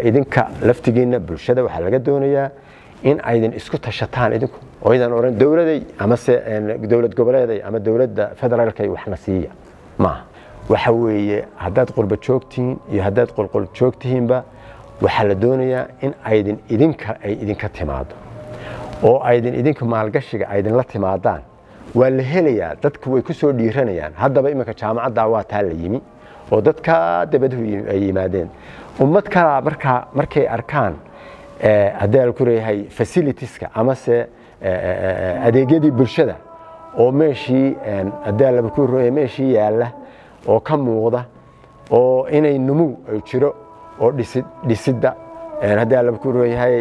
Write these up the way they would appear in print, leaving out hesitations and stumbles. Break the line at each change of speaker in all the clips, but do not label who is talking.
idinka laftigiina bulshada waxa laga doonayaa in aydan isku tashataan idinku oo idan oran dawladay ama dawlad goboleeday ama dawladda federaalka waxna siiya ma waxa weeye hadaad qurba joogtiin iyo hadaad qolqol joogtiinba waxa la doonayaa in aydan idinka timaado oo aydan idinka maalgashiga aydan la timaadaan waa la helayaa dadku way ku soo dhiiranayaan haddaba imika jaamacadda waa taa la yimi oo dadka dabadhu ay yimaadeen ummad kala markay arkaan hadal ku reeyahay facilitieska ama se adeegyadii bulshada oo meeshii hadal ku reeyahay meeshii yaala oo ka muuqda oo inay numu jiro oo dhisida hadal ku reeyahay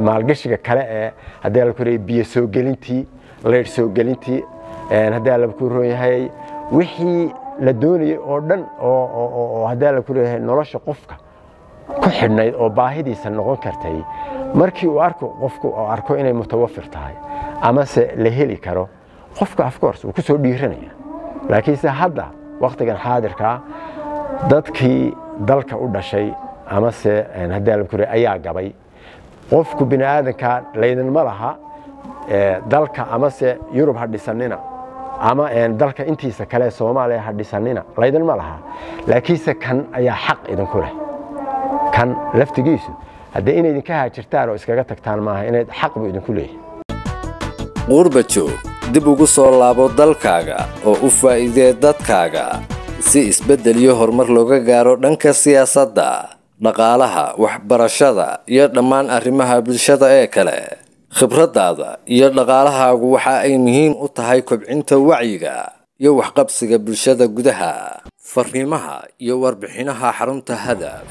maalgashiga kale hadal ku reeyahay biyo soo gelintii leer soo gelintii hadal ku reeyahay wixii la doonayay oo dhan oo hadal ku reeyahay nolosha qofka ku xidhnayd oo baahidiisa noqon kartay markii uu arko inay mutawafir tahay ama se la heli karo qofka of course uu ku soo dhiiranaya laakiin hadda waqtigan xaadirka dadkii dalka u dhashay ama se hadal ku reeyahay ayaa gabay qofku bini'aadanka leedan ma laha dalka ama se Yurub ha dhisanina ama dalka intiisa kale Soomaaliya ha dhisanina leedan ma laha laakiin kan ayaa xaq idin ku leh kan laftigiisu hadda inay idinka haajirtaan oo iskaga tagtaan maaha inay xaq buu idinku leeyahay
qurbajo dib ugu soo laabo dalkaaga oo u faa'iideey dadkaaga si isbedel iyo horumar looga gaaro dhanka siyaasadda dhaqaalaha waxbarashada iyo dhammaan arrimaha bulshada ee kale khibradaada iyo dhaqaalahaagu waxa ay muhiim u tahay kobcinta wacyiga iyo waxqabsiga bulshada gudaha fariimaha iyo warbixinaha xarunta hadaf